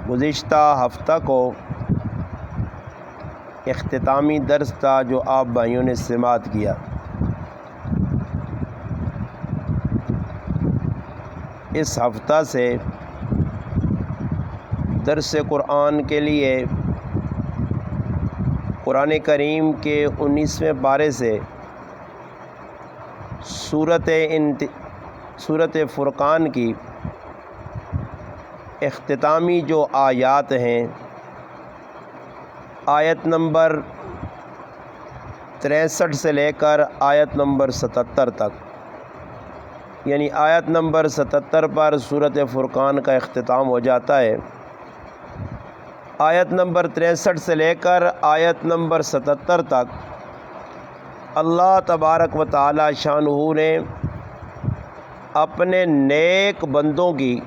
گزشتہ ہفتہ کو اختتامی درس تھا جو آپ بھائیوں نے سماعت کیا۔ اس ہفتہ سے درس قرآن کے لیے قرآن کریم کے 19ویں پارے سے سورۃ فرقان کی اختتامی جو آیات ہیں، آیت نمبر 63 سے لے کر آیت نمبر 77 تک، یعنی آیت نمبر 77 پر سورۃ فرقان کا اختتام ہو جاتا ہے۔ آیت نمبر 63 سے لے کر آیت نمبر 77 تک اللہ تبارک و تعالی شانہ نے اپنے نیک بندوں کی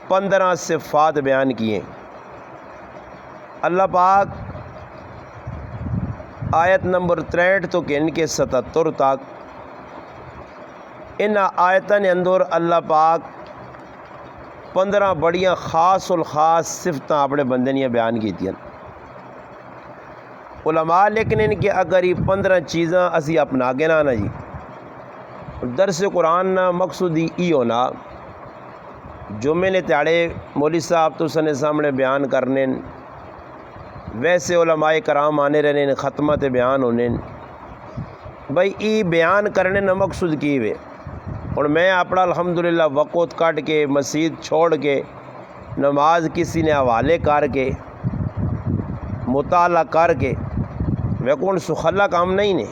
15 صفات بیان کیے۔ اللہ پاک آیت نمبر 63 تو کہ ان کے 77 تک ان آیتاں نے اندر اللہ پاک 15 بڑیاں خاص الخاص صفتاں اپنے بندے نے بیان کی تھیں علماء، لیکن ان کے اگر یہ 15 چیزاں اسی اپنا گے نا جی درس قرآن نہ مقصود ہی ہونا جمعے نے تیاڑے مولوی صاحب تو سنے سامنے بیان کرنے، ویسے علماء کرام آنے رہنے ختمت بیان ہونے، بھائی ای بیان کرنے نہ مقصود کی وے۔ اور میں اپنا الحمدللہ وقت کٹ کے مزید چھوڑ کے نماز کسی نے حوالے کر کے مطالعہ کر کے میں کون سخلا کام نہیں نے،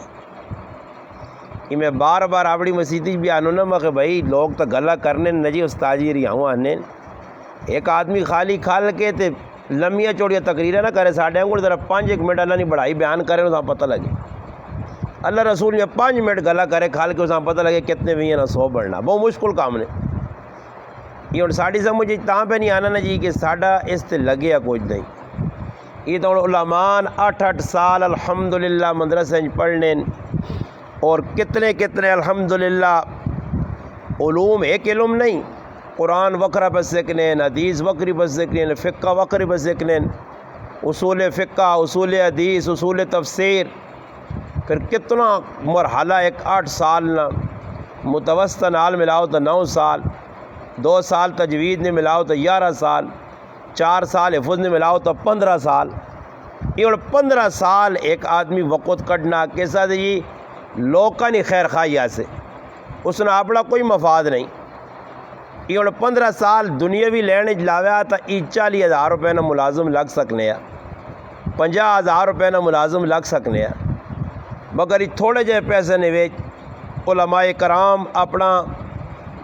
کہ میں بار بار اپنی مسیدی بھی آنو نا کہ بھائی لوگ تو گلا کرنے نجی استاجی رہاؤں آنے، ایک آدمی خالی کھال کے تے لمیا چوڑیا تقریریں نہ کرے ساڑھے کو ذرا 5 منٹ اللہ نے بڑھائی بیان کرے اساں پتہ لگے، اللہ رسول نے 5 منٹ گلا کرے کھال کے اساں پتہ لگے کتنے بھی ہیں نا 100 بڑھنا بہت مشکل کام نے۔ یہ اور ساڑھی سمجھے تاں پہ نہیں آنا نا جی کہ ساڑھا اس تے لگے کچھ نہیں۔ یہ تو علماء 8 سال الحمدللہ مدرسے پڑھنے اور کتنے الحمدللہ علوم، ایک علم نہیں، قرآن وکرہ پہ سیکھنے، حدیث وکری پہ سیکھنے، فقہ وکری پہ سیکھنے، اصول فقہ، اصول حدیث، اصول تفسیر، پھر کتنا مرحلہ 8 سال نہ متوسط نال ملاؤ تو 9 سال، 2 سال تجوید نے ملاؤ تو 11 سال، 4 سال حفظ نے ملاؤ تو 15 سال۔ یہ اور 15 سال ایک آدمی وقت کٹنا کیسا دے جی لوکاں نہیں خیر خواہی سے، اس نے اپنا کوئی مفاد نہیں۔ یہ اور 15 سال دنیاوی لینے لاویا تو 40,000 روپے نہ ملازم لگ سکنے ہیں، 50,000 روپے نہ ملازم لگ سکنے ہیں، مگر یہ تھوڑے جے پیسے نے ویچ علماء کرام اپنا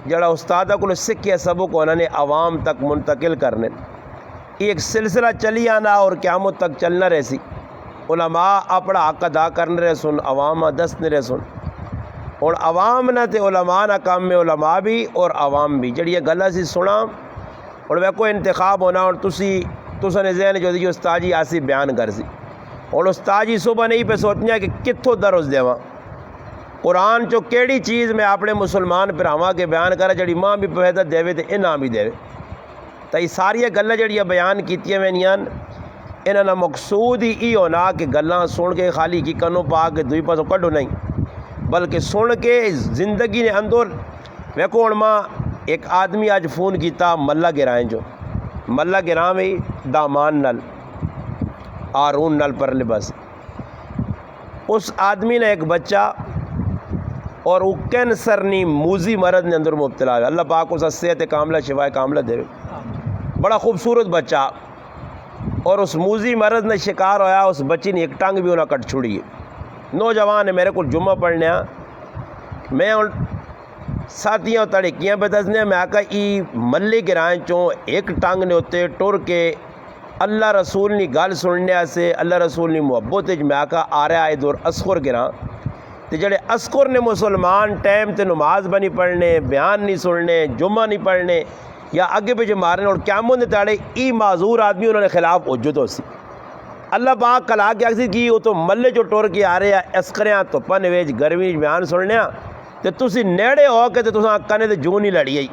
جڑا استادہ کو سکھیا سبق انہوں نے عوام تک منتقل کرنے، ایک سلسلہ چلی آنا اور قیامت تک چلنا رہسی، علماء اپنا حق ادا کرنے رہ سن، عوام دست نے رہ سن، اور عوام نہ تے علماء نہ کام میں علماء بھی اور عوام بھی جڑی یہ گلہ سی سنا اور وہ کوئی انتخاب ہونا اور تسا نے ذہن جو دی استاجی آسی بیان کر سی، اور استاجی صبح نہیں پہ سوچنا کہ کتھوں درس دیواں قرآن چو کیڑی چیز میں اپنے مسلمان پراواں کے بیان کرا جڑی ماں بھی پہدہ دے تے انہاں بھی دے تو یہ ساری گلہ جڑی بیان کیتی ہیں انہاں نا مقصود ہی ہونا کہ گلاں سن کے خالی کی کنوں پا کے دوئی پاسوں کڈو نہیں، بلکہ سن کے زندگی نے اندر ویکو ماں ایک آدمی آج فون کیتا ملہ گرائیں جو ملہ گراں بھی دامان نل آرون نل پر لباس، اس آدمی نے ایک بچہ اور وہ کینسر نی موزی مرض نے اندر مبتلا ہے، اللہ پاک اس صحت کاملہ شفا کاملہ دے، بڑا خوبصورت بچہ، اور اس موزی مرض نے شکار ہویا، اس بچی نے ایک ٹانگ بھی انہیں کٹ چھوڑی ہے، نوجوان ہے میرے کو جمعہ پڑھنے میں ان ساتھیاں تڑکیاں پہ دسنے میں آکا ای ملی گرائیں چوں ایک ٹانگ نے ہوتے ٹور کے اللہ رسول نی گال سننے سے اللہ رسول نی محبت میں آکا آ رہا ہے دور اصغر گراں تے جڑے اصغر نے مسلمان ٹائم تے نماز بنی پڑھنے، بیان نہیں سننے، جمعہ نہیں پڑھنے یا اگے پیچھے مارنے، اور قیامت نے تاڑے ای معذور آدمی انہوں نے خلاف حجت ہو سی، اللہ پاک کلا کے اکسی کی وہ تو ملے جو ٹور کے آ رہے ہیں اسکریاں تو پن ویج گرمی بیان سننے تے تسی نیڑے ہو کے تے تساں کنے تے جو نہیں لڑی آئی،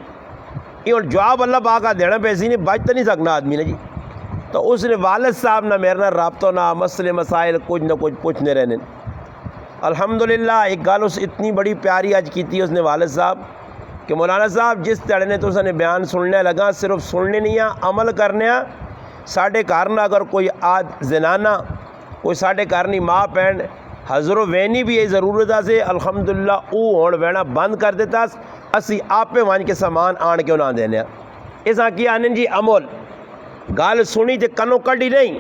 یہ جواب اللہ پاک کا دینا پیسی نہیں، بچ تو نہیں سکنا آدمی نے جی۔ تو اس نے والد صاحب نہ میرے نہ رابطہ نہ مسئلے مسائل کچھ نہ کچھ پوچھنے رہنے۔ الحمدللہ ایک گل اس اتنی بڑی پیاری اج کی تھی اس نے والد صاحب کہ مولانا صاحب جس طرح نے تو اس نے بیان سننے لگا، صرف سننے نہیں آ عمل کرنے آ۔ ساڈے گھر نہ اگر کوئی زنانہ کوئی ساڈے گھر نہیں ماں بہن حضر وینی بھی یہ ضرورت سے الحمدللہ او ہون وینا بند کر دیتا، اسی آپے ون کے سامان آن کے انہاں دینے اساں کی آنے جی عمل گل سنی تے کنوں کڈی نہیں،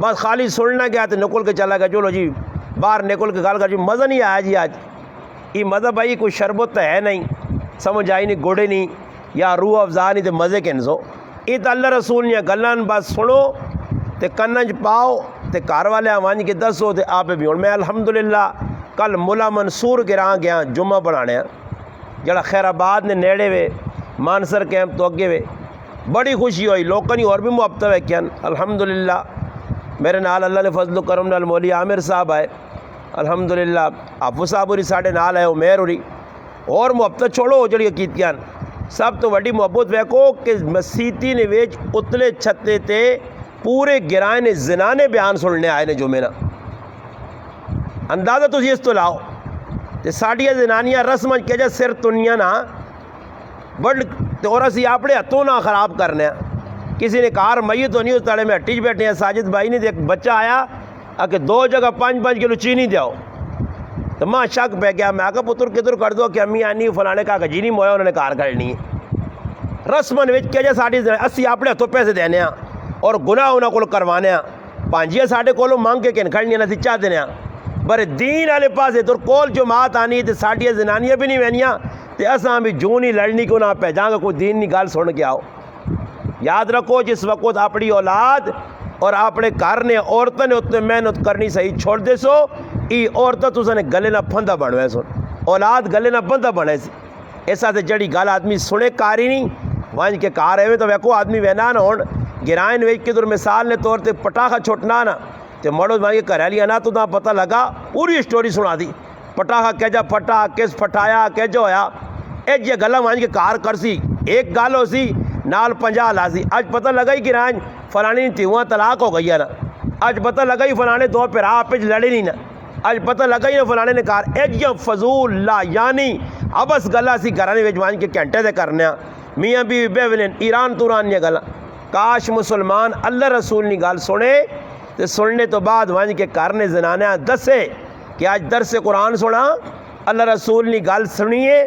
بس خالی سننا گیا تے نکل کے چلا گیا، چلو جی باہر نکل کے گل کر جی مزہ نہیں آیا جی آج یہ مزہ بھائی کوئی شربت تو ہے نہیں، سمجھ آئی نہیں گوڑے نہیں یا روح افزا نہیں تے مزے کنسو یہ تو اللہ رسول نے گلان بس سنو تے کنج پاؤ تے گھر والے ون کے دسو تے آپ بھی ہوں۔ میں الحمدللہ کل ملا منصور گراں گیا جمعہ بنانے جڑا خیر آباد نے نیڑے وے مانسر کیمپ تو اگے وے، بڑی خوشی ہوئی، لوگوں نے اور بھی محبت ہے کیا الحمدللہ۔ میرے نال اللہ نے فضل و کرم نال مولی عامر صاحب آئے الحمدللہ، آفو صاحب ہوری ساڈے نال ہے، عمیر ہوری اور محبت چھوڑو جڑی کیتیاں سب تو وڈی محبت ویکو کہ مسیتی نے ویچ اتلے چھتے تے پورے گرائے نے زنانے بیان سننے آئے نے جو میرا اندازہ تسی اس تو لاؤ تے ساڑیاں زنانیاں رسم کے جا سر تنیاں نا بڑھ اور اسی اپنے ہتھوں نہ خراب کرنے ہیں۔ کسی نے کار میت تو نہیں اس تڑے میں ہٹی بیٹھے ہیں، ساجد بھائی نے ایک بچہ آیا کہ 2 جگہ 5 کلو چینی دیاؤ تو ماں شک پہ گیا، میں کہا پتر کدھر کر دو کہ امی آنی فلانے کہا کہ جی نہیں مویا انہوں نے کار کرنی ہے۔ رسمن وچ کہ جا ساڑی اسی اپنے ہتھوں پیسے دینے ہیں اور گناہ انہوں کو کروانے ہیں، پانجیاں ساڑے کولوں مانگ کے کن کھڑنی نہ چاہ دینے ہیں بڑے دین والے پاسے تو کول جماعت آنی تے ساڑیاں زنانیاں بھی نہیں وینیاں تے اساں بھی جو نہیں لڑنی کو نہ پہ جاں گا کوئی دین نہیں گال سن کے آؤ۔ یاد رکھو جس وقت اپنی اولاد اور اپنے گھر نے عورتوں نے اتنے محنت کرنی صحیح چھوڑ دے سو ای عورتیں تو نے گلے نہ پھندہ بنوے سن، اولاد گلے نہ پھندہ بنے سی ایسا تے جڑی گل آدمی سنے کاری نہیں وانج کے کار ہے تو ویکو آدمی وینا نہ ہون گرائن ویچ کے در مثال نے طور تے پٹاخہ چھوٹنا نا تے مڑو مانگے کریلی آنا تو نہ پتہ لگا پوری سٹوری سنا دی پٹاخہ کیجا پھٹا کس پھٹایا کیجا ہویا ایک یہ گلہ وانج کے کار کرسی ایک گال ہو سی نال 50 لازی آج پتہ لگا ہی گرائن فلانی تیوہاں طلاق ہو گئی ہے نا، آج پتہ لگا ہی فلانے 2 پھرا آپج لڑے نہیں نا، آج پتہ لگا ہی نا فلانے نے کار ایک یہ فضول لا یعنی ابس گلہ سی گھرانے ویچ وانج کے گھنٹے دے کرنے میاں بیوی بیولین ایران توران یہ گلہ کاش مسلمان اللہ رسول نی گال سنے تو سننے تو بعد وانج کے کرنے زنانے دسے کہ آج درس قرآن سنا اللہ رسول نی گال سنیے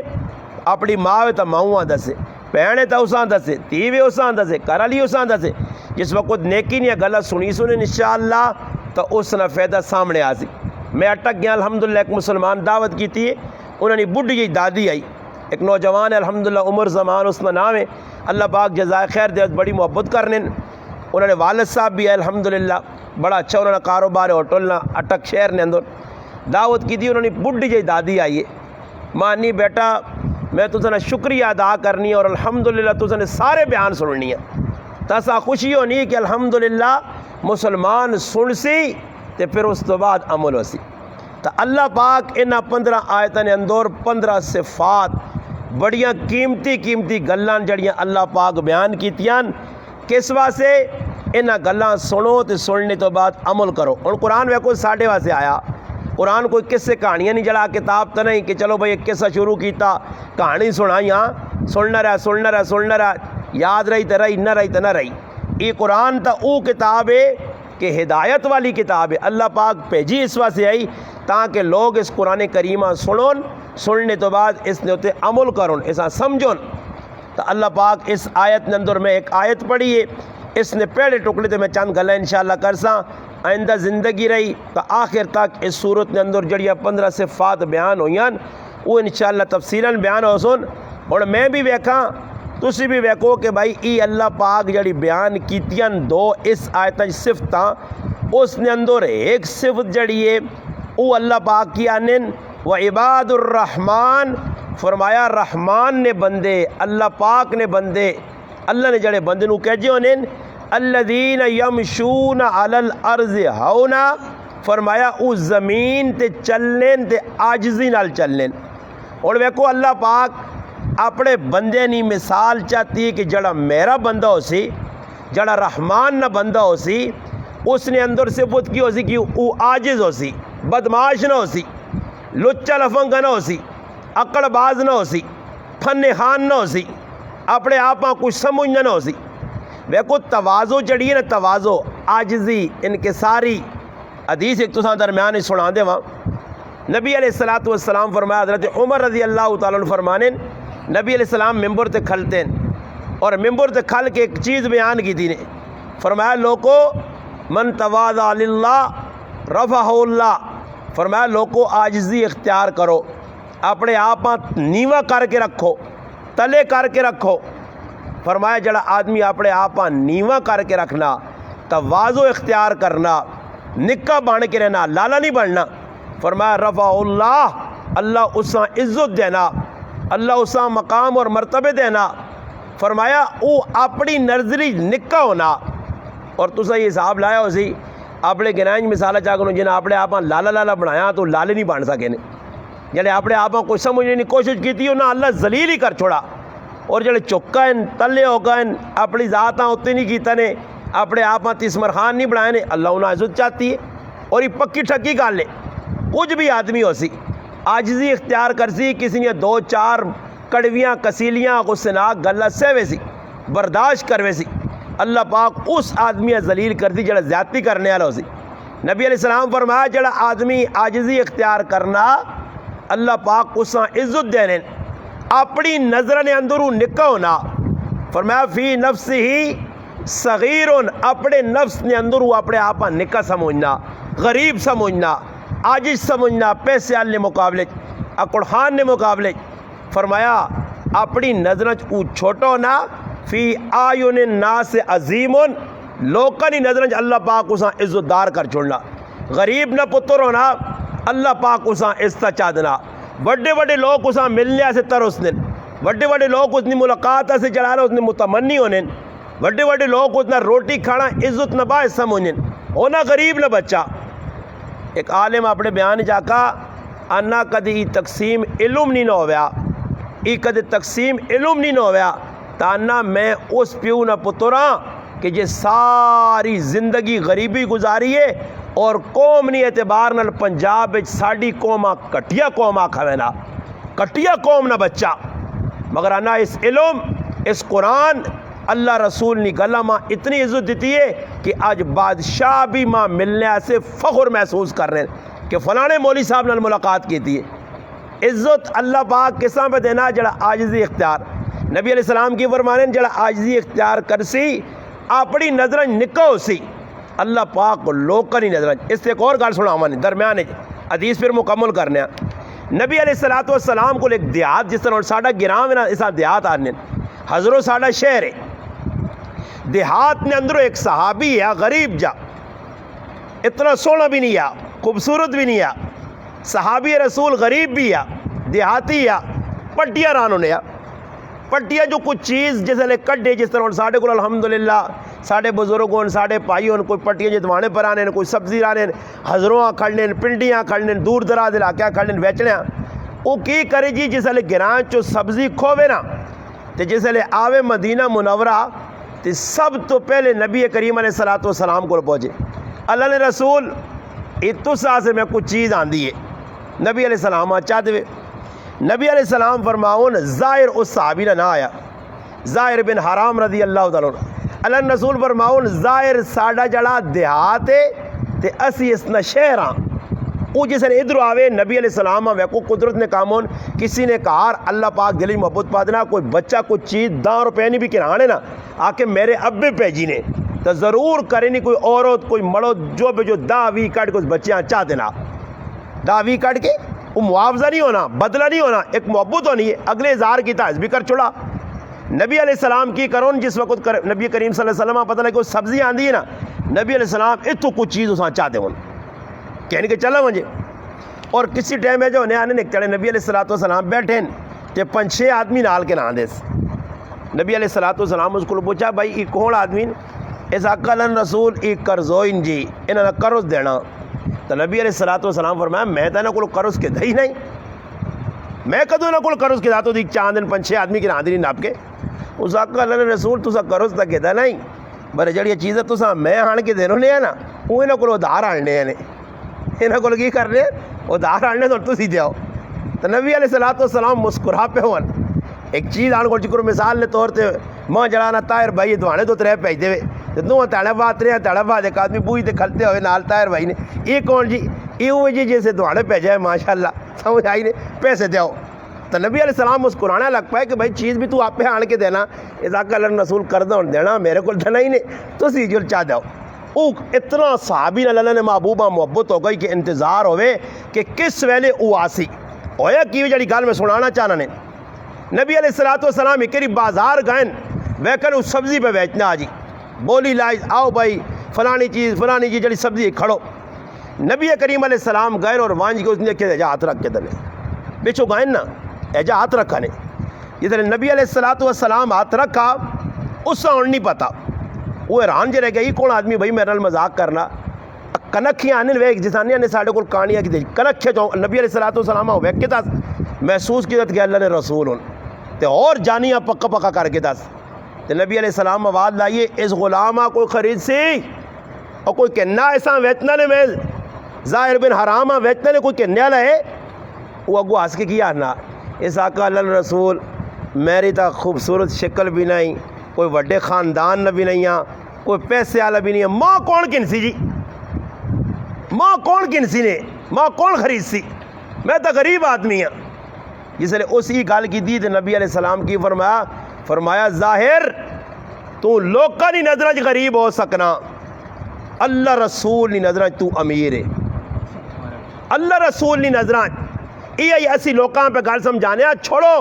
اپنی ماں تا ماؤں دسے پہنے تا اساں دسے تیوے اساں دسے کرالی اساں دسے جس وقت نیکی نہیں گلہ سنی سنے انشاءاللہ تو اس نہ فائدہ سامنے آسی۔ میں اٹک گیا الحمدللہ ایک مسلمان دعوت کی تھی انہوں نے بڈھی جی دادی آئی ایک نوجوان ہے الحمدللہ عمر زمان اس میں نام ہے اللہ پاک جزاک خیر دے بڑی محبت کرنے انہوں نے والد صاحب بھی ہے الحمدللہ بڑا اچھا انہوں نے کاروبار ہے ہوٹل نہ اٹک شہر نے اندر دعوت کی تھی انہوں نے بڈھی جی دادی آئی ہے مانی بیٹا میں تو نے شکریہ ادا کرنی ہے اور الحمدللہ تو نے سارے بیان سننی ہے تسا خوشی ہونی ہے کہ الحمدللہ مسلمان سن سی تے پھر اس تو بعد عمل ہو سی تو اللہ پاک انہا 15 آیتاں نے اندور 15 صفات بڑیاں قیمتی گلان جڑیاں اللہ پاک بیان کیتیاں کس واسے انہا گلان سنو تے سننے تو بعد عمل کرو۔ اور قرآن ویکو ساڑھے واسے آیا قرآن کوئی قصے کہانیاں نہیں جڑا کتاب تو نہیں کہ چلو بھئی ایک قصہ شروع کیتا کہانی سنائی ہاں سننا رہا یاد رہی تو رہی نہ رہی تو نہ رہی یہ قرآن تا او کتاب ہے کہ ہدایت والی کتاب ہے اللہ پاک بھیجی اس واسے آئی تاکہ لوگ اس قرآن کریمہ سنون سننے تو بعد اس نے ہوتے عمل کرون ایسا سمجھون تو اللہ پاک اس آیت نے اندر میں ایک آیت پڑھی ہے اس نے پہلے ٹکڑے تو میں چند گلیں انشاءاللہ کرساں آئندہ زندگی رہی تو آخر تک اس صورت نے اندر جڑیاں 15 صفات بیان ہوئیاں وہ انشاءاللہ تفصیلاً بیان ہو سن اور میں بھی ویکھاں تسی بھی ویکھو کہ بھائی ای اللہ پاک جڑی بیان کیتیاں 2 اس آیتاں صفتاں اس نے اندر ایک صفت جڑی ہے وہ اللہ پاک کی آنن وعباد الرحمن فرمایا رحمان نے بندے اللہ پاک نے بندے اللہ نے جڑے بندے نو کہجے انن الذین یمشون علی الارض ہونا فرمایا او زمین تے چلن تے عاجزی نال چلن اور ویکھو اللہ پاک اپنے بندے نہیں مثال چاہتی ہے کہ جڑا میرا بندہ ہو سی، جڑا رحمان نہ بندہ ہو سی، اس نے اندر صفت کی ہو سی کہ وہ عاجز ہو سی، بدماش نہ ہو سی، لچا لفنگا نہ ہو سی، اکڑ باز نہ ہو سی، فن خان نہ ہو سی، اپنے آپ کچھ سمجھنا نہ ہو سی۔ ویکو توازو جڑی ہے نا، توازو عاجزی انکساری، حدیث ایک تو درمیان سنا دے وہاں نبی علیہ الصلوۃ والسلام فرمایا، حضرت عمر رضی اللہ تعالیٰ عنہ فرمانے نبی علیہ السلام ممبر تے کھلتے ہیں اور ممبر تے کھل کے ایک چیز بیان کی تھی نے، فرمایا لوگو من تواضع للہ رفعہ اللہ، فرمایا لوگو عاجزی اختیار کرو، اپنے آپ نیوا کر کے رکھو، تلے کر کے رکھو۔ فرمایا جڑا آدمی اپنے آپ نیوا کر کے رکھنا، تواضع اختیار کرنا، نکا بن کے رہنا، لالا نہیں بننا، فرمایا رفع اللہ، اللہ اساں عزت دینا، اللہ اساں مقام اور مرتبے دینا۔ فرمایا او اپنی نرزری نکا ہونا، اور تسا یہ حساب لایا ہو سی اپنے گنائیں مثال چاہ کروں جنہیں اپنے آپ لالا لالا بنایا تو لالے نہیں بن سکے نے، جڑے اپنے آپ کو سمجھنے کی کوشش کی تھی انہیں اللہ ذلیل ہی کر چھوڑا، اور جڑے چکا ہیں تلے ہو گئے اپنی ذات اتنی نہیں کیتا نے، اپنے آپ تسمر خان نہیں بنائے نے، اللہ انہیں عزت چاہتی ہے۔ اور یہ پکی ٹھکی گل ہے، کچھ بھی آدمی ہو سی عاجزی اختیار کر سی، کسی نے دو چار کڑویاں کسیلیاں غصناک گلہ سہوے سی، برداشت کروے سی، اللہ پاک اس آدمی ذلیل کر دی جڑا زیادتی کرنے والا ہو سی۔ نبی علیہ السلام فرمایا جڑا آدمی عاجزی اختیار کرنا، اللہ پاک اساں عزت دینے، اپنی نظر نے اندروں نکا ہونا، فرمایا فی نفس ہی صغیر، اپنے نفس نے اندروں اپنے آپ نکا سمجھنا، غریب سمجھنا، عاجز سمجھنا، پیسے والے مقابلے اکڑ خان نے مقابلے، فرمایا اپنی نظر او چھوٹا ہونا، فی آیون الناس عظیم، لوکاں دی نظر اللہ پاک اساں عزت دار کر چھوڑنا، غریب نہ پتر ہونا، اللہ پاک اساں عزت چا دینا، بڑے بڑے لوگ اساں ملنے سے ترسنے، بڑے بڑے لوگ اس نے ملاقات سے جلالہ اس نے متمنی ہونے، بڑے بڑے لوگ اس نے روٹی کھانا عزت نہ باعث سمجھنے، ہونا غریب نہ بچہ۔ ایک عالم اپنے بیان جاکا انا کدی تقسیم علم نہیں نہ ہویا، ای کدی تقسیم علم نہیں نہ ہویا، تانا میں اس پیو نہ پتراں کہ جے ساری زندگی غریبی گزاری ہے، اور قوم نہیں اعتبار نال پنجاب وچ ساڈی قوماں کٹیا قوم آکھاوے نا، کٹیا قوم نہ بچہ، مگر انا اس علم اس قرآن اللہ رسول نے گلا ماں اتنی عزت دیتی ہے کہ آج بادشاہ بھی ماں ملنے سے فخر محسوس کر رہے ہیں کہ فلانے مولوی صاحب نے ملاقات کی تھی۔ عزت اللہ پاک کساں پہ دینا جڑا عاجزی اختیار، نبی علیہ السلام کی فرمانے جڑا عاجزی اختیار کر سی، اپنی نظر نکا ہو سی، اللہ پاک لوکاں دی نظر۔ اس سے ایک اور گل سناواں درمیان حدیث پھر مکمل کرنے ہیں۔ نبی علیہ السلام کو ایک دیہات جس طرح ساڈا گراں ہے نا، اس دیہات آنے حضرو ساڈا شہر ہے، دیہات نے اندروں ایک صحابی ہے غریب جا، اتنا سونا بھی نہیں ہے، خوبصورت بھی نہیں ہے، صحابی رسول غریب بھی ہے، دیہاتی ہے، پٹیاں رانوں نے پٹیاں جو کچھ چیز جس لے کڈے، جس طرح ساڈے کو الحمدللہ ساڈے بزرگوں ساڈے پائیوں کوئی پٹیاں جتوانے پر آنے، کوئی سبزی رانے، حضروں کھڑنے، پنڈیاں کھڑنے، دور دراز علاقے کھڑنے بیچنے، وہ کی کرے جی جس لے گراں چو سبزی کھوے نا، تے جس لے آوے مدینہ منورہ تے سب تو پہلے نبی کریم علیہ الصلوۃ والسلام کو پہنچے، اللہ نے رسول اتسا سے میں کچھ چیز آندی ہے، نبی علیہ السلام چاہتے ہوئے نبی علیہ السلام فرماؤن ظاہر اس صحابی نہ آیا، ظاہر بن حرام رضی اللہ تعالیٰ عنہ، اللہ نے رسول فرماؤن ظاہر ساڈا جڑا دیہات ہے تے اسی اس نہ شہر ہاں، وہ جس نے ادھر آوے نبی علیہ السلام ویکو قدرت نے کامون، کسی نے کہا اللہ پاک دلی محبت پا دینا، کوئی بچہ کچھ چیز 10 روپے نہیں بھی کرانے نا، آ کے میرے ابے پیجی نے تو ضرور کرے نہیں، کوئی عورت کوئی مڑو جو بھی جو 10-20 کٹ کچھ بچے چاہ دینا، 10-20 کٹ کے وہ معاوضہ نہیں ہونا، بدلہ نہیں ہونا، ایک محبت ہونی ہے، اگلے ہزار کی تاز بھی کر چھوڑا۔ نبی علیہ السلام کی کرون جس وقت نبی کریم صلی اللہ علیہ وسلم پتہ لگے وہ سبزی آندھی ہے نا، نبی علیہ السلام اتو کچھ چیز اساں چاہتے ہوں کہنے کے چلا مجھے، اور کسی ٹائم میں جو آنے نک چڑھے نبی علیہ السلام بیٹھے کہ 5-6 آدمی نال کے نام دے، نبی علیہ السلام اس کو پوچھا بھائی یہ کون آدمی، اس اکلن رسول ای قرضوئن جی انہاں نے قرض دینا، تو نبی علیہ السلام فرمایا میں تو انہاں کو قرض کے دئی نہیں، میں کدو نہ کول کرو اس کے ساتھ دی 4 دن 5-6 آدمی کی راندی نہیں ناپ کے اس آقا اللہ نے رسول تسا کرو اس تک کہتا نہیں بڑے جڑی چیزیں تسا میں آن کے دینے ہیں نا وہ انہوں کو ادھار آنے ہیں انہوں کو کی کرنے ادھار آنے تو تسی دیاؤ. تو نبی علیہ السلام مسکرا پہ ہون ایک چیز آن کو چکر مثال نے طور تے ماں جڑانا طاہر بھائی دوانے تو 3 پیج دے دو تڑے بات رہے تڑے بات ایک آدمی بوئی تے کھلتے ہوئے نال طاہر بھائی نے یہ کون جی یہ ہوئے جی جیسے دوانے پیجے ہے ماشاءاللہ سمجھ آئی نے پیسے دیاؤ. تو نبی علیہ السلام مسکرانا لگ پائے کہ بھائی چیز بھی تو آپ پہ آن کے دینا اذاک اللہ رسول کردہ ہون دینا میرے کو دینا ہی نہیں تو سی جل چاہ دیاؤ. او اتنا صحابی اللہ نے محبوبہ محبت ہو گئی کہ انتظار ہوئے کہ کس ویلے او آسی ہویا کی جڑی گال میں سنانا چاہنا نے. نبی علیہ السلام ایک بازار گئن ویکن اس سبزی پہ بیچنا آجی بولی لائز آؤ بھائی فلانی چیز جڑی سبزی کھڑو. نبی کریم علیہ السلام گئن اور وانج کے اس نے کہ ہاتھ رکھ کے دلے بیچو گئن نا ایجا ہاتھ رکھا نے جدھر نبی علیہ السلام ہاتھ رکھا اس سے اور نہیں پتا وہ حیران جے رہ گئی کون آدمی بھائی میرے مذاق کرنا کنکھیاں آنے ویک جسانیاں نے ساڑھے کو کہانیاں کی دے کنکھے جو نبی علیہ السلام ویک کے دس محسوس کی کہ اللہ نے رسول ہوں تے اور جانیاں پکا پکا کر کے دس تے نبی علیہ السلام آواز لائیے اس غلامہ کوئی خرید سی اور کوئی کہنا ایسا ویچنا نے میں ظاہر بن حرامہ ویچنا نے کوئی کہنے لائے وہ اگو ہنس کے کیا نا اس آقا اللہ رسول میری تا خوبصورت شکل بھی نہیں کوئی وڈے خاندان نہ بھی نہیں کوئی پیسے والا بھی نہیں ہے ماں کون کنسی جی ماں کون کنسی نے ماں کون خرید سی میں تو غریب آدمی ہوں. جس نے اسی گل کی دی نبی علیہ السلام کی فرمایا ظاہر تو لوکاں دی نظراں وچ غریب ہو سکنا اللہ رسول دی نظراں تو امیر ہے اللہ رسول دی نظراں یہ اسی لوکاں پہ گل سمجھانے چھوڑو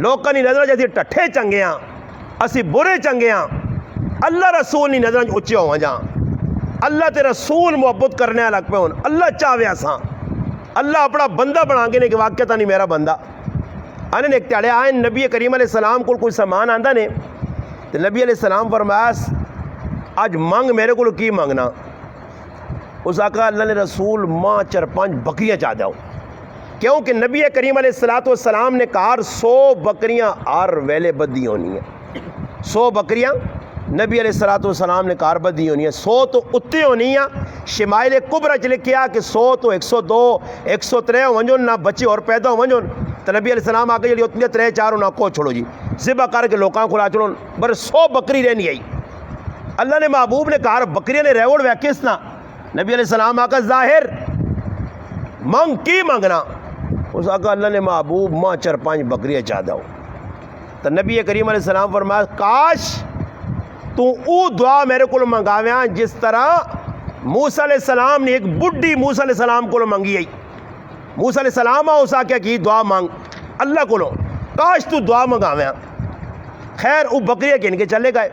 لوکاں دی نظراں اسی ٹھٹھے چنگے ہاں اسی برے چنگے ہاں اللہ رسول دی نظراں اچے ہو جاں اللہ تے رسول محبت کرنے لگ پہ ہون اللہ چاہوے اساں اللہ اپنا بندہ بنا کے نے کہ واقعہ تا نہیں میرا بندہ آنے نے ایک تیڑے آئے نبی کریم علیہ السلام کو کوئی سامان آندہ نے تو نبی علیہ السلام فرمایا آج مانگ میرے کو کی مانگنا اس آقا اللہ نے رسول ماں 4-5 بکریاں چاہ جاؤ کیونکہ نبی کریم علیہ السلام نے کہا 100 بکریاں ہر ویلے بدی ہونی ہیں 100 بکریاں نبی علیہ السلام نے کہا بدی ہونی ہیں 100 تو اتے ہونی ہیں شمائل کبرہ چ لکھیا کہ 100 تو 102 103 ونجن نہ بچے اور پیدا ونجن تو نبی علیہ السلام آ کے جی اتنے 3-4 نہ کو چھوڑو جی ذبح کر کے لوکاں کھلا چھوڑو بر 100 بکری رہنی آئی اللہ نے محبوب نے کہا بکریاں نے ریوڑ ویکس نہ نبی علیہ السلام آ کر ظاہر مانگ کی مانگنا اس آقا اللہ نے محبوب ماں 4-5 بکریاں چاہ داؤ تو نبی کریم علیہ السلام فرمایا کاش تو او دعا میرے کو منگاویاں جس طرح موسیٰ علیہ السلام نے ایک بڈی موسیٰ علیہ السلام کو منگی آئی موسیٰ علیہ السلام اس آقا کی دعا مانگ اللہ کو کاش تو دعا منگاویاں خیر وہ بکریاں کن کے چلے گئے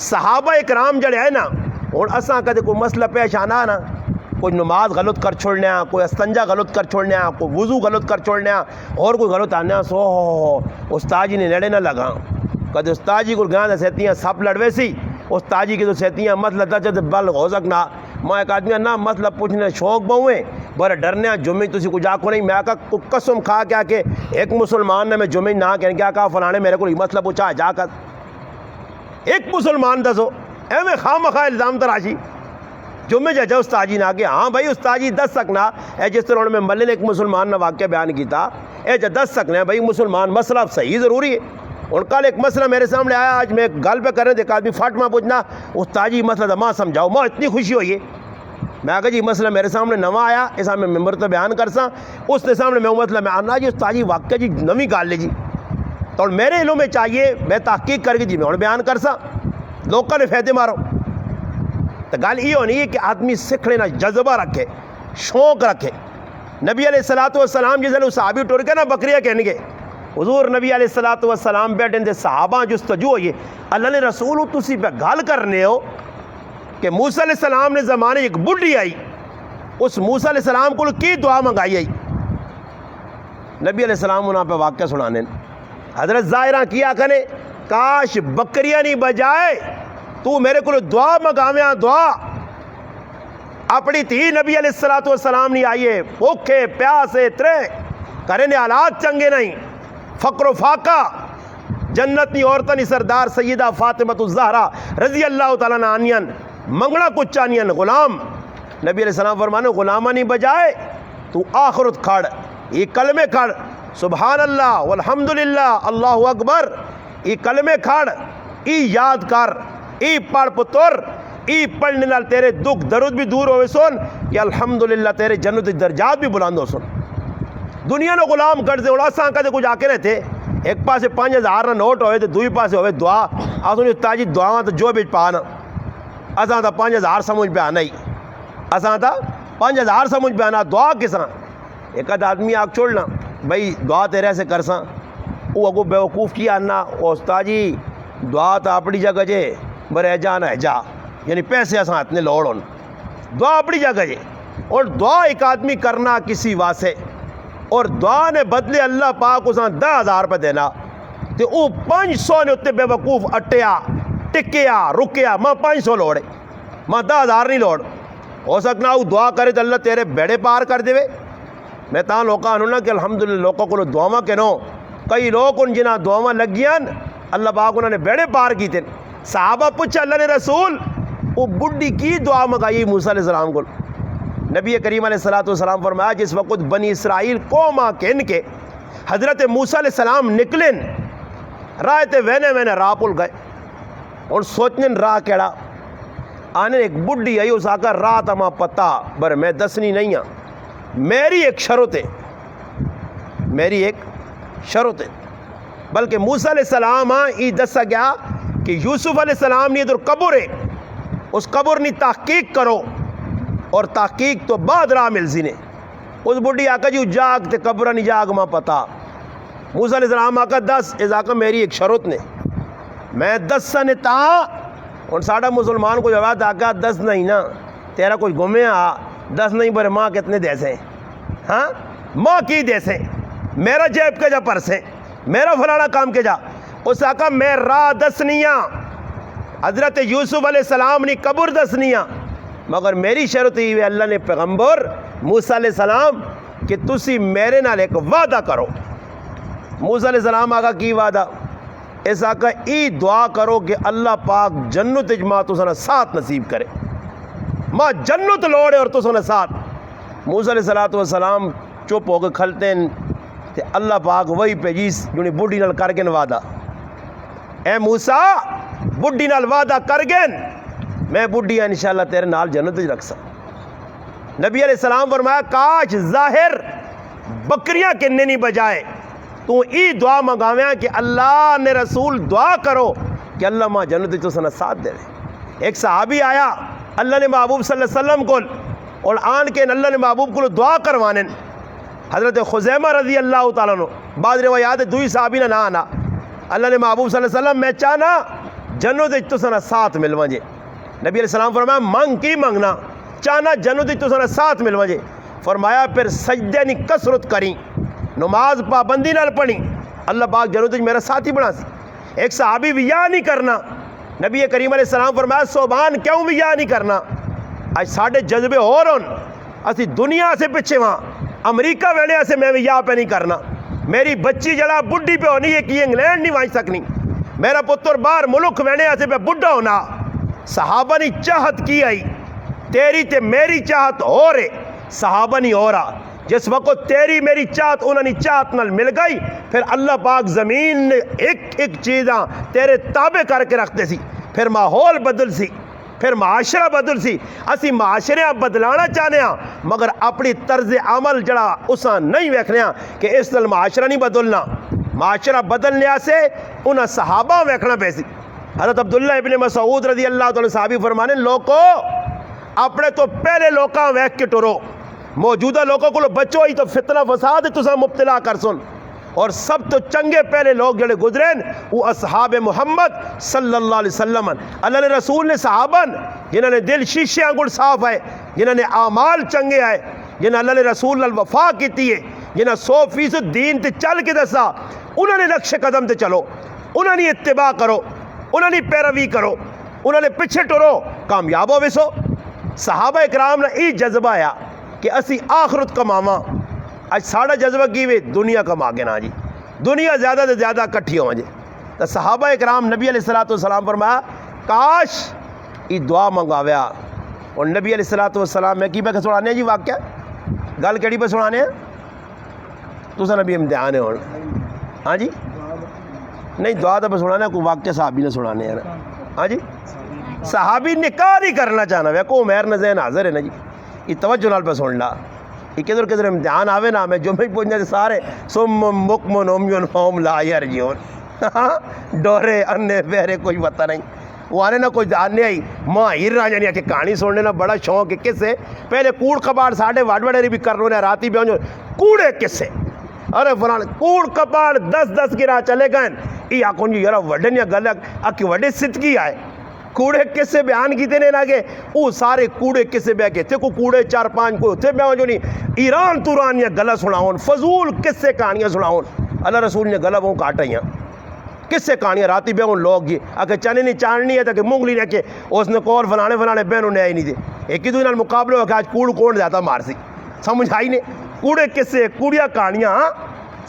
صحابہ اکرام جڑے آئے نا اور اساں کدے کوئی مسئلہ پیش آنا نا کوئی نماز غلط کر چھوڑنے کوئی استنجا غلط کر چھوڑنے کوئی وضو غلط کر چھوڑنے اور کوئی غلط آنے سو استاد جی نے نیڑے نہ لگا کدے استاد جی کو گاں سہتیاں سپ لڑوے سی استاد جی کی تو سہتیاں مت لتا چاہتے بل ہو سکنا میں ایک آدمی نہ مطلب پوچھنے شوق بہویں بڑا ڈرنے جمعے تسی کچھ آکو نہیں میں کہا قسم کھا کیا کہ ایک مسلمان نے میں جمعے نہ کہنے کیا کہا فلانے میرے کو مطلب پوچھا جا کر ایک مسلمان دسو اے میں خواہ مخواہ الزام تراشی جمعے جا استاد جی نہ کہ ہاں بھائی استاد جی دس سکنا اے جس طرح میں ملے نے ایک مسلمان نے واقعہ بیان کیتا اے جا دس سکنا بھائی مسلمان مسئلہ صحیح ضروری ہے اور کل ایک مسئلہ میرے سامنے آیا آج میں گل پہ کر رہے تھے ایک آدمی فاٹمہ پوچھنا استاد جی مسئلہ ماں سمجھاؤ ماں اتنی خوشی ہوئی ہے میں کہا جی مسئلہ میرے سامنے نواں آیا اس میں ممبر تو بیان کر سا اس نے سامنے میں مسئلہ میں آنا جی استاد جی واقعہ جی نویں گال لے جی تو میرے علم میں چاہیے میں تحقیق کر کے جی میں اور بیان کر سا لوگوں نے فائدے مارو تو گل یہ ہونی ہے کہ آدمی سکھ لینا جذبہ رکھے شوق رکھے نبی علیہ السلام جس نے صحابی ٹر کے نا بکریاں کہنے گے حضور نبی علیہ السلام بیٹھے دے صحابہ جستجو ہوئیے اللہ نے رسول تسی پہ گل کرنے ہو کہ موسیٰ علیہ السلام نے زمانے ایک بڈھی آئی اس موسیٰ علیہ السلام کو کی دعا منگائی آئی نبی علیہ السلام انہاں پہ واقعہ سنانے حضرت ظاہرہ کیا کنے کاش بکریاں نہیں بجائے تو میرے کو دعا منگاویاں دعا اپنی تھی نبی علیہ السلام نہیں آئیے بھوکے پیاسے ترے کرنے حالات چنگے نہیں، فقر و فاقہ، جنت نی عورتیں سردار سیدہ فاطمہ الزہرا رضی اللہ تعالیٰ عنہ منگنا کچھ چانین غلام، نبی علیہ السلام فرمانے غلامہ نہیں بجائے تو آخرت کھڑ، یہ کلمے کھڑ، سبحان اللہ والحمدللہ اللہ اکبر، یہ کلمے کھڑ، ای یاد کر، ای پڑھ پتر، ای پڑھنے نال تیرے دکھ درد بھی دور ہوئے سن کہ الحمدللہ تیرے جنت درجات بھی بلند ہو سن۔ دنیا نے غلام کر دے اور اساں کدے کچھ آ کے رہتے، ایک پاسے 5000 نا نوٹ ہوئے تو دوئی پاسے ہوئے دعا، آسوں نے تاجی دعاواں تو جو بھی پانا، اساں تا 5000 سمجھ پہ آنا ہی، اساں تا 5000 سمجھ پہ آنا، دعا کساں؟ ایک آدمی آگ چھوڑنا بھائی دعا تیرے سے کرساں، وہ اگو بیوقوف کی آنا، استاد جی دعا تا اپنی جگہ جے برے جانا ہے جا، یعنی پیسے اساں اتنے لوڑ ہون، دعا اپنی جگہ جے، اور دعا ایک آدمی کرنا کسی واسے، اور دعا نے بدلے اللہ پاک اساں 10,000 پہ دینا، تے او 500 نے اتنے بے وقوف اٹیا ٹکیا رکیا، ماں 500 لوڑے، ماں 10,000 نہیں لوڑ، ہو سکنا وہ دعا کرے تو اللہ تیرے بیڑے پار کر دے۔ میں تاں لوکاں ہوں نا کہ الحمدللہ لوکاں کو دعاواں کے نو، کئی لوگ ان جنہاں دعاواں لگیاں اللہ پاک انہوں نے بیڑے پار کی تھے۔ صحابہ پوچھا اللہ نے رسول وہ بڈھی کی دعا منگائی موسیٰ علیہ السلام کو، نبی کریم علیہ السلام فرمایا جس وقت بنی اسرائیل قوما کے ان کے حضرت موسیٰ علیہ السلام نکلن راہ تے وینے راہ پل گئے، اور سوچنے راہ کیڑا آنے ایک بڈھی آئی، اس آکا راہ تما پتا بر میں دسنی نہیں ہاں، میری ایک شرط ہے، میری ایک شرط ہے، بلکہ موسیٰ علیہ السلام ای دسا گیا کہ یوسف علیہ السلام نے ادھر قبر ہے، اس قبر نے تحقیق کرو، اور تحقیق تو بعد راہ ملزی نے، اس بڈھی آکا جی جاگ تے قبر نہیں جاگ ماں پتا، موسیٰ علیہ السلام آکا 10، اس آکا میری ایک شرط نے، میں 10 سنے تا، اور ساڑھا مسلمان کو جواب آکا 10 نہیں نا، تیرا کوئی گمے 10 نہیں برے ماں کتنے دیسے، ہاں ماں کی دیسے، میرا جیب کے جا پرسے، میرا فلانا کام کے جا، اس آکا میں راہ 10 نہیں ہاں، حضرت یوسف علیہ السلام نے قبر 10 نہیں ہاں، مگر میری شرط ہی ہے اللہ نے پیغمبر موسیٰ علیہ السلام کہ تسی میرے نال ایک وعدہ کرو۔ موسیٰ علیہ السلام آقا کی وعدہ؟ اس آقا ای دعا کرو کہ اللہ پاک جنت اجماع تو سنا ساتھ نصیب کرے، ماں جنت لوڑے اور تو سنا ساتھ۔ موسیٰ علیہ السلام چپ ہو کے کھلتے ہیں، تے اللہ پاک وہی پہ جیس جنہی بڈھی نال کر گن وعدہ، اے موسیٰ بڈھی نال وعدہ کر گن، میں بڈھی انشاءاللہ تیرے نال جنت رکھ سا۔ نبی علیہ السلام فرمایا کاش ظاہر بکریاں کننے نہیں بجائے، تو ای دعا منگاویاں کہ اللہ نے رسول دعا کرو کہ اللہ ماں جنت تو سنا ساتھ دے رہے۔ ایک صحابی آیا اللہ نے محبوب صلی اللہ علیہ وسلم کو، اور آن کے اللہ نے محبوب کو دعا کروانے، حضرت خزیمہ رضی اللہ تعالیٰ عنہ، بعض روایات دوئی صحابی نہ آنا، اللہ نے محبوب صلی اللہ علیہ وسلم میں چاہنا جنت تو سنا ساتھ ملواں جے، نبی علیہ السلام فرمایا منگ کی منگنا، چاہنا جنت تو سنا ساتھ ملواں جے، فرمایا پھر سجدے نی کثرت کریں، نماز پابندی نال پڑھی، اللہ پاک جنت میرا ساتھی بنا سی۔ ایک صحابی بھی یا نہیں کرنا، نبی کریم علیہ السلام فرمایا صوبان کیوں بھی یا نہیں کرنا، آج ساڑھے جذبے ہو رہن، اسی دنیا سے پچھے وہاں امریکہ ویڑے سے میں بھی یا پہ نہیں کرنا، میری بچی جڑا بڈھی پہ ہونی ہے کہ انگلینڈ نہیں وائن سکنی، میرا پتر باہر ملک ویڑے سے پہ بڈھا ہونا۔ صحابہ نے چاہت کی آئی، تیری تے میری چاہت ہو رہے، صحابہ نہیں ہو رہا، جس وقت تیری میری چاہت انہوں نے چاہت نال مل گئی، پھر اللہ پاک زمین نے ایک ایک چیزاں تیرے تابع کر کے رکھتے سی، پھر ماحول بدل سی، پھر معاشرہ بدل سی، اسی معاشرہ بدلانا چاہنے ہاں، مگر اپنی طرز عمل جڑا اساں نہیں ویکھنے ہاں کہ اس نال معاشرہ نہیں بدلنا، معاشرہ بدلنے سے انہاں صحابہ ویکھنا پیسی۔ حضرت عبداللہ ابن مسعود رضی اللہ تعالیٰ صحابی فرمانے لوگو اپنے تو پہلے لوکاں ویکھ کے ٹرو، موجودہ لوگوں کو بچو ہی تو فتنہ فساد تساں مبتلا کر سن، اور سب تو چنگے پہلے لوگ جڑے گزرین وہ اصحاب محمد صلی اللہ علیہ وسلم، اللہ نے رسول نے صحابہ جنہوں نے دل شیشے انگڑ صاف ہے، جنہوں نے اعمال چنگے آئے، جنہوں اللہ نے رسول نے وفا کیتی ہے، جنہوں 100% دین تے چل کے دسا، انہوں نے نقش قدم تے چلو، انہوں نے اتباع کرو، انہوں نے پیروی کرو، انہوں نے پیچھے ٹرو، کامیاب ہو ویسو۔ صحابہ اکرام نے ای جذبہ آیا کہ اسی آخرت کماواں، اج ساڑا جذبہ کی وے دنیا کما کے نا جی، دنیا زیادہ سے زیادہ کٹھی ہو جی. تو صحابہ اکرام نبی علیہ الصلوۃ فرمایا کاش یہ دعا منگاویا. اور نبی علیہ الصلوۃ میں کی پہ سنانے جی واقعہ گل کیڑی پہ سنانے ہیں تو نبی امتحان ہے. ہاں جی نہیں دعا تو پہ سنانا کوئی واقعہ صحابی نے سنانے ہیں. ہاں جی صحابی نکاح نہیں کرنا چاہنا وے کو عمیر نے ذہن حاضر ہے نا جی. یہ توجہ نال پہ سن لا. یہ کدھر کدھر امتحان آوے نا میں جمعے پہنچنے سے سارے سم مکمن امیون قوم لا یرجعون ڈورے انے بہرے کوئی پتہ نہیں. وہ آنے نہ کوئی جاننے آئی ماں ہیر راجانی کہ کہانی سننے نا بڑا شوق ہے. کس سے پہلے کوڑ کباڑ ساڑھے واڑ وڑے بھی کر رہے ہیں راتی بھی ہوں کوڑے کس سے ارے فلان کوڑ کباڑ 10 کی راہ چلے گئے. یہ آکھوں جی یار وڈن یا گل اکی وڈے صدقی آئے کوڑے کس سے بیان کیتے نے نا کہ وہ سارے کوڑے کس سے بہ کے تھے کو کوڑے 4-5 کوئی تھے بیان جو نہیں ایران توران یا گلا سناؤن فضول کس سے کہانیاں سناؤن. اللہ رسول نے گلا وہ کاٹا ہی کس سے کہانیاں راتی بے ان لوگ یہ اگر چنے نہیں چاننی ہے تو مونگلی نے کہ اس نے کور فلانے بہنوں نے آئی نہیں تھے. ایک ہی دوسرے مقابلے ہو کہ آج کوڑ کون جاتا مارسی سمجھ آئی نہیں. کوڑے کس سے کوڑیاں کہانیاں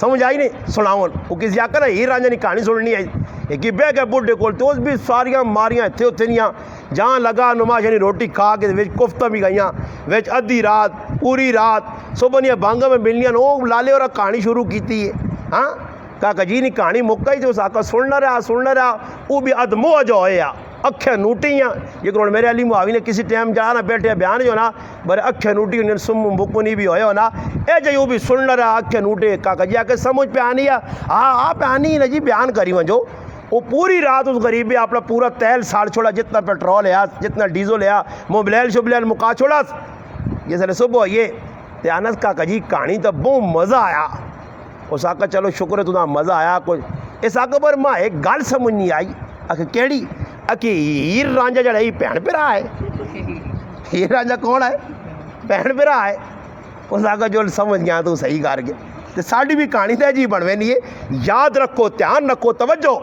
سمجھ آئی نہیں سناؤن. وہ کسی آکر ہی رانجا نہیں کہانی سننی آئی ایک ہی بہ کے بڈھے کول تو اس بھی ساریاں ماریاں اتھے اتھنیاں جہاں لگا نماز یعنی روٹی کھا کے وچ کفتہ بھی گئیاں وچ ادھی رات پوری رات صبح بانگا میں ملنیاں وہ لالے اور کہانی شروع کیتی ہے. ہاں کہا جی نہیں کہانی مکا ہی تو اس آقا سننا رہا وہ بھی ادمو جو ہویا اکھیں نوٹیاں یہ کہ میرے علی معاوی نے کسی ٹائم جانا بیٹھے بیان جو نا بڑے اکھیں نوٹی انہیں سم بکنی بھی ہوئے ہونا اے جی وہ بھی سننا رہا اکھیں نوٹے کہا جی آکے سمجھ پہ آنی ہے ہاں آپ آنی ہے جی بیان کری ہوں جو وہ پوری رات اس غریب بھی اپنا پورا تیل ساڑ چھوڑا جتنا پیٹرول ہے جتنا ڈیزل ہے موبلیل شبلیل مکا چھوڑا یہ سر صبح یہ تیانس کہا جی کہانی تو بہت مزہ آیا. اس آقا چلو شکر ہے تمہیں مزہ آیا کچھ. اس آقا پر ماں ایک گل سمجھ نہیں آئی آخر کیڑی آخر ہیر رانجا جڑا ہی بہن پھرا ہے. ہیر رانجا کون ہے بہن پھرا ہے. اس آقا جو سمجھ گیا تو صحیح کر گیا. تو ساڑی بھی کہانی تو جی بنوے نہیں ہے. یاد رکھو دھیان رکھو توجہ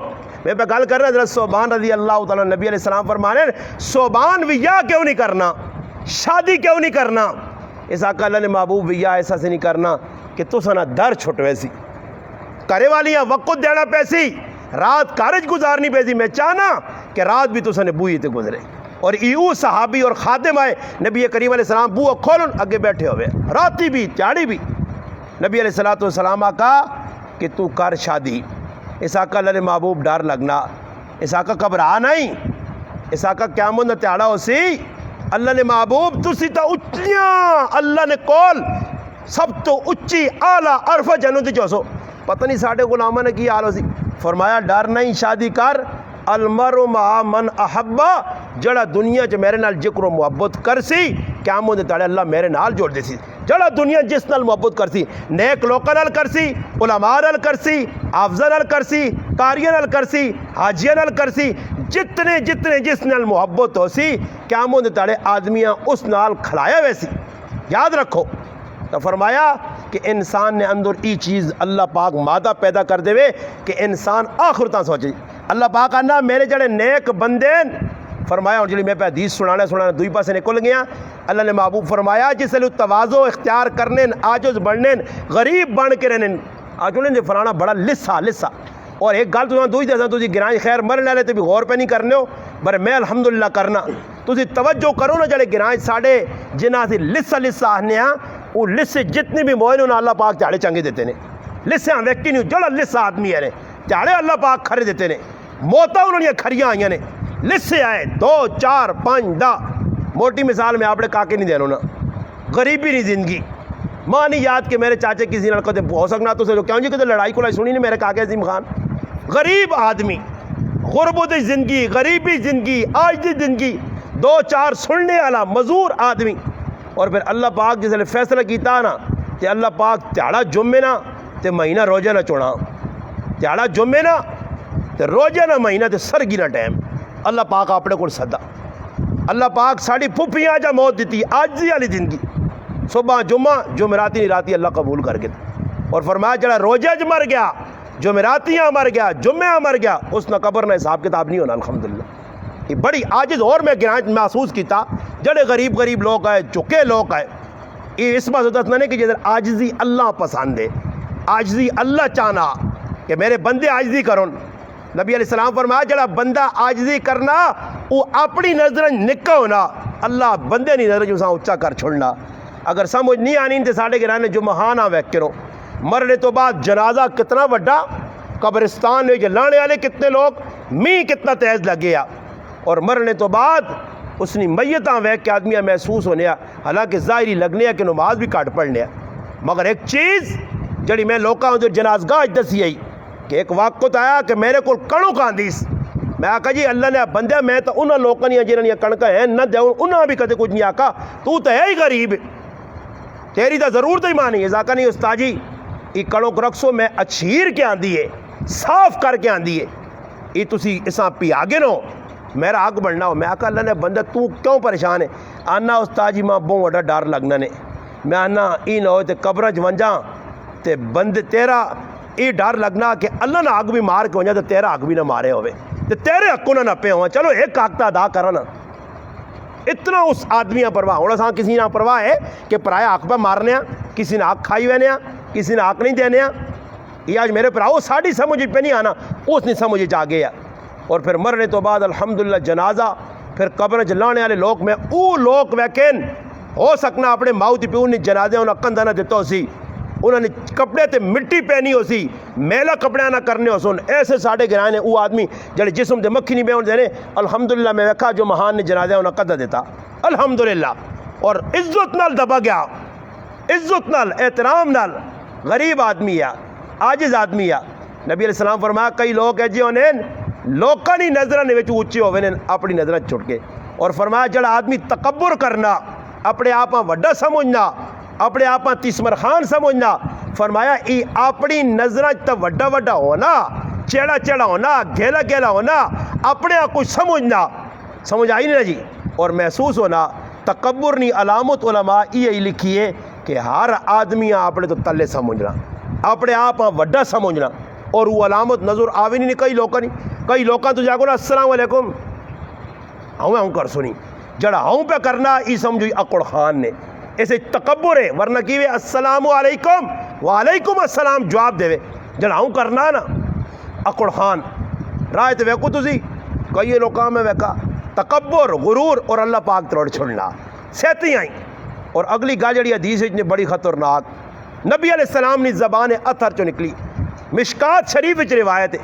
میں پہ گل کر رہا حضرت صوبان رضی اللہ تعالیٰ نبی علیہ السلام فرمانے صوبان ویا کیوں نہیں کرنا شادی کیوں نہیں کرنا. اس آقا اللہ نے محبوب ویا ایسا سے نہیں کرنا کہ تو سنا در چھٹ ویسی کرے والیاں وقت دینا پیسی رات کارج گزارنی پیسی. میں چاہنا کہ رات بھی تو سنے بوئی تے گزرے. اور ایو صحابی اور خادم آئے نبی کریم علیہ السلام بو کھولن اگے بیٹھے ہوئے راتی بھی تیاڑی بھی. نبی علیہ السلام آقا کہ تو کر شادی. اس آقا اللہ نے محبوب ڈر لگنا اس آقا گھبرا نہیں. اس آقا قیامت نہ تیاڑا ہو سی اللہ نے محبوب تسی تا اچیاں اللہ نے کول سب تو اچھی اعلیٰ عرف جنت چوسو پتہ نہیں ساڑھے غلامہ نے کی حال ہو سی. فرمایا ڈر نہیں شادی کر المرء مع من احبا جڑا دنیا چ میرے نال ذکر و محبت کر سی قیامت دے تاڑے اللہ میرے نال جوڑ دے سی. جڑا دنیا جس نال محبت کر سی نیک لوکاں نال کر سی علماء نال کر سی حافظاں نال کر سی قاریاں نال کر سی حاجیاں نال کر سی جتنے جس نال محبت ہو سی قیامت دے تاڑے آدمیاں اس نال کھلایا ویسی. یاد رکھو تو فرمایا کہ انسان نے اندر ای چیز اللہ پاک مادہ پیدا کر دے وے کہ انسان آخر تاں سوچے. اللہ پاک آنا میرے جڑے نیک بندے فرمایا اور جلی میں پہ حدیث سنانا دوئی پاسے نکل گیا. اللہ نے محبوب فرمایا جس لئے تواضع اختیار کرنے عاجز بڑھنے غریب بن کے رہنے آج انہیں جو فلانا بڑا لسا. اور ایک گل تو دوئی دیسا تُسی گرائیں خیر مرنے لے تے بھی غور پہ نہیں کرنے ہو بر میں الحمدللہ کرنا تُسی توجہ کرو نا جڑے گرائیں ساڑھے جنہاں سے لسا آنے ہاں وہ لسے جتنی بھی موئن انہاں اللہ پاک تیاڑے چنگے دیتے ہیں. لسے ہاں ویکٹی نہیں جڑا لسا آدمی ہے تیاڑے اللہ پاک کھرے دیتے ہیں. موتا انہوں نے کھریاں آئیاں نے لسے آئے 2 4 5 10 موٹی مثال میں آپ نے کاکے نہیں دینا نا غریبی نہیں زندگی. ماں نہیں یاد کہ میرے چاچے کسی لڑکوں سے ہو سکنا تو سے جو کیوں جی کہ لڑائی کو سنی نہیں میرے کاکے عظیم خان غریب آدمی غربت زندگی غریبی زندگی آج دی زندگی 2 4 سننے والا مزور آدمی. اور پھر اللہ پاک جس نے فیصلہ کیتا نا کہ اللہ پاک تیاڑا جمعے نا تے مہینہ روزہ نہ چوڑا تیاڑا جمعے نا تے روزہ نہ مہینہ تے سرگی نہ ٹائم اللہ پاک اپنے کو صدا. اللہ پاک ساڑی پھپھیاں جا موت دیتی آجزی والی زندگی صبح جمعراتی نہیں راتی اللہ قبول کر گیا. اور فرمایا جڑا روزہ ج مر گیا جمعراتیاں مر گیا جمعہ مر گیا اس نہ قبر نہ حساب کتاب نہیں ہونا. الحمدللہ یہ بڑی عاجز اور میں گرائیں محسوس کیتا جڑے غریب لوگ آئے چکے لوگ آئے یہ اس بات ہوتا نہیں کہ جدھر عاجزی اللہ پسند ہے، عاجزی اللہ چاہنا کہ میرے بندے عاجزی کرن. نبی علیہ السلام فرمایا جڑا بندہ عاجزی کرنا وہ اپنی نظر نکا ہونا، اللہ بندے نہیں نظر جو اچا کر چھوڑنا. اگر سمجھ نہیں آنی تو ساڑھے گرانے جو مہانا ویک کرو. مرنے تو بعد جنازہ کتنا وڈا، قبرستان میں لانے والے کتنے لوگ، می کتنا تیز لگے آ، اور مرنے تو بعد اس نے میتاں ویک کے آدمی محسوس ہونے آ، حالانکہ ظاہری لگنے آ کہ نماز بھی کٹ پڑھنے آ. مگر ایک چیز جڑی میں لوکاں جو جنازگاہ دسی آئی کہ ایک وقت آیا کہ میرے کو کڑک آندیس، میں آکا جی اللہ نے بندے میں تو انہاں لوکاں نہیں جنہاں کڑکاں ہیں نہ دیو، انہاں بھی کدے کچھ نہیں آکا، تو ہے ہی غریب، تیری تو ضرورت ہی مانی ہے. ذاکہ نہیں استاد جی یہ کڑک رکھسو میں اچھیر کے آندی ہے، صاف کر کے آندی ہے، یہ تسی اساں پی آگے نو میرا حق بننا ہو. میں آکا اللہ نے بندہ تو کیوں پریشان ہے؟ آنا استاد جی ماں بہت وڈا ڈر لگنا نے. میں آنا ای نہ ہوئے تے قبرہ ونجاں تے بندے تیرا یہ ڈر لگنا کہ اللہ نہ حق بھی مار کے ہو جائے تو تیرا حق بھی نہ مارے ہوئے تے تیرے حق نہ پے ہوا. چلو ایک حق تا ادا کرنا، اتنا اس آدمی پرواہ ہونا. سا کسی نہ پرواہ ہے کہ پرایا حق پہ مارنے، کسی نے حق کھائی ہونے، کسی نے حق نہیں دینے. یہ آج میرے پراؤ ساڑھی سمجھ پہ نہیں آنا، اس نے سمجھ جا گیا. اور پھر مرنے تو بعد الحمدللہ جنازہ پھر قبر لانے والے لوگ میں او لوگ ویکن ہو سکنا اپنے ماؤ دی پیو نے جنازے انہاں کندھا نہ دیتا ہو سی، انہوں نے کپڑے تے مٹی پہنی ہو سی، میلا کپڑے نہ کرنے ہو سن. ایسے ساڑھے گرائے نے او آدمی جڑے جسم دے مکھی نہیں بے ہونے دینے. الحمدللہ میں ویکھا جو مہان نے جنازے انہاں کندھا دیتا الحمدللہ، اور عزت نال دبا گیا، عزت نال احترام نال. غریب آدمی ہے، عاجز آدمی ہے. نبی علیہ السلام فرمایا کئی لوگ ہے جی انہیں لوکاں دی نظراں دے وچ اونچے ہوئے نے اپنی نظراں چھٹ کے. اور فرمایا جڑا آدمی تکبر کرنا، اپنے آپ وڈا سمجھنا، اپنے آپ تیسمر خان سمجھنا، فرمایا ای اپنی نظراں تے وڈا وڈا ہونا، چیڑا چیڑا ہونا، گھیلا گھیلا ہونا، اپنے آپ کچھ سمجھنا. سمجھ آئی نہیں جی؟ اور محسوس ہونا. تکبر نہیں علامت علماء یہی لکھی ہے کہ ہر آدمی اپنے تو تلے سمجھنا، اپنے آپ وڈا سمجھنا. اور وہ علامت نظر آوی نہیں کئی لوکاں نہیں، کئی لوکاں تو جاگو نا السلام علیکم ہوں کر سنی، جڑا ہوں پہ کرنا ای سمجھو اکڑ خان نے. ایسے تکبر ہے، ورنہ کیوے السلام علیکم وعلیکم السلام جواب دے. جڑا ہوں کرنا نا اکڑ خان رائے تے ویکو تسی کئی لوکاں میں ویکا تکبر غرور اور اللہ پاک تروڑ چھوڑنا سہتی آئیں. اور اگلی گل جڑی حدیث نے بڑی خطرناک نبی علیہ السلام نے زبان اتھر چو نکلی، مشکات شریف وچ روایت ہے.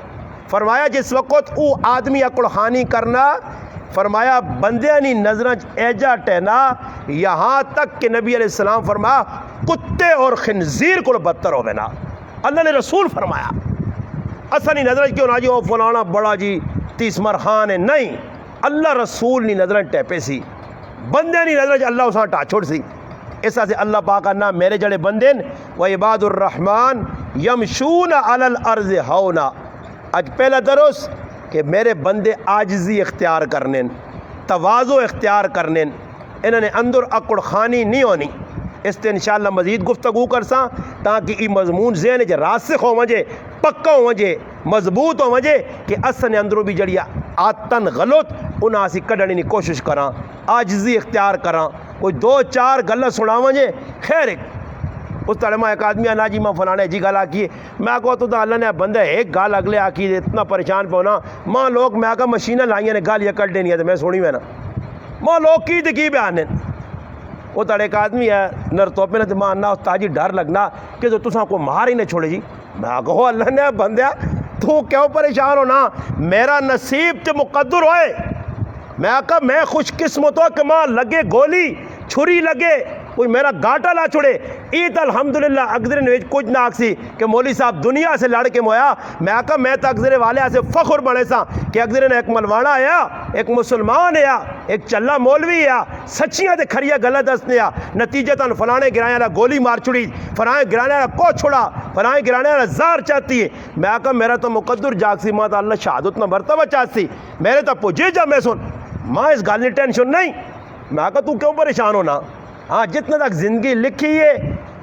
فرمایا جس وقت او آدمی اکڑ خانی کرنا، فرمایا بندیاں نی نظراں ایجا ٹہنا یہاں تک کہ نبی علیہ السلام فرمایا کتے اور خنزیر کو بدتر ہوئے نا. اللہ نے رسول فرمایا اصلا نہیں نظر کیوں نہ جی وہ فلانا بڑا جی تیسمر خان ہے، نہیں، اللہ رسول نی نظریں ٹیپے سی، بندے نی نظر اللہ اساں ٹا چھوڑ سی. اس سے اللہ پاک نا میرے جڑے بندے و عباد الرحمن یمشون علی الارض ہونا. اج پہلا درس کہ میرے بندے عاجزی اختیار کرنے، تواضع اختیار کرنے، انہوں نے اندر اکڑ خانی نہیں ہونی. اس تے انشاءاللہ مزید گفتگو کرساں تاکہ یہ مضمون ذہن وچ راسخ ہو وجے، پکا ہو وجے، مضبوط ہو وجے کہ اصل نے اندروں بھی جڑی آتن غلط انہاں اسی کڈنے دی کوشش کراں، عاجزی اختیار کراں. کوئی دو چار گلاں سناواں جے خیر. اس طرح میں ایک آدمی آنا جی میں فلانے جی گل آکی، میں کہو تو اللہ نے بندہ ایک گل اگلے آکی اتنا پریشان پہ ہونا. ماں لوگ میں کہا مشینیں لائیاں نے گال یہ کٹ دینی ہے تو میں سنی میں نا ماں لوگ کی تے کی بیان ہیں. وہ تڑے ایک آدمی ہے نر توپے نے ماں نہ تاجی ڈر لگنا کہ تو تساں کو مار ہی نہ چھوڑے جی. میں کہو اللہ نے بندیا تو کیوں پریشان ہونا، میرا نصیب تے مقدر ہوئے. میں کہا میں خوش قسمت ہو کہ ماں لگے گولی چھری لگے کوئی میرا گاٹا لا چھوڑے. عید الحمدللہ اگزرے نے کچھ نہ آکسی کہ مولوی صاحب دنیا سے لڑ کے مویا. میں کہا میں تو اگزرے والے سے فخر بڑے سا کہ اگزرے نے ایک ملوانا آیا، ایک مسلمان آیا، ایک چلا مولوی آیا، سچیاں تے کھڑیا گلہ دسنے آ. نتیجہ تن فلانے گرانے والا گولی مار چھڑی، فلانے گرانے والا کو چھوڑا، فلانے گرانے والا زار چاہتی ہے. میں کہا میرا تو مقدر جاگسی ماں تو اللہ شہادت نہ مرتبہ چاہتی، میرے تو پوجے جا میں سن ماں اس گل ٹینشن نہیں. میں کہا تو کیوں پریشان ہونا، ہاں جتنے تک زندگی لکھی ہے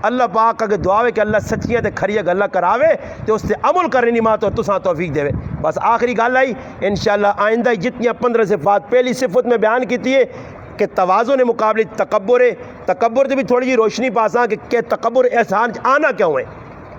اللہ پاک اگر دعا ہے کہ اللہ سچیاں تے کھریاں گلاں کراوے تو اس سے عمل کرنی ماں تو تساں توفیق دے. بس آخری گل آئی انشاءاللہ آئندہ جتنی 15 صفات پہلی صفت میں بیان کیتی ہے کہ توازن نے مقابلے تکبر سے بھی تھوڑی جی روشنی پاساں کہ تکبر احسان آنا کیوں ہے،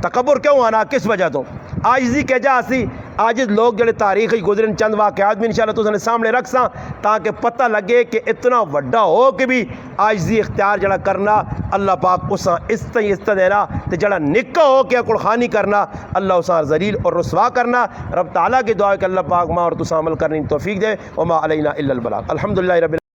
تکبر کیوں آنا، کس وجہ تو آجزی کہ جا اسی آجز لوگ جڑے تاریخی گزرن چند واقعات بھی انشاءاللہ تو سامنے رکھ ساں تاکہ پتہ لگے کہ اتنا وڈا ہو کہ بھی آجزی اختیار جڑا کرنا اللہ پاک اساں اس دینا تے جڑا نکا ہو کہ کل خانی کرنا اللہ اساں ذلیل اور رسوا کرنا۔ رب تعالیٰ کی دعا ہے کہ اللہ پاک ماں اور تساں عمل کرنے کی توفیق دے، وما علینا الا البلاغ۔ الحمدللہ رب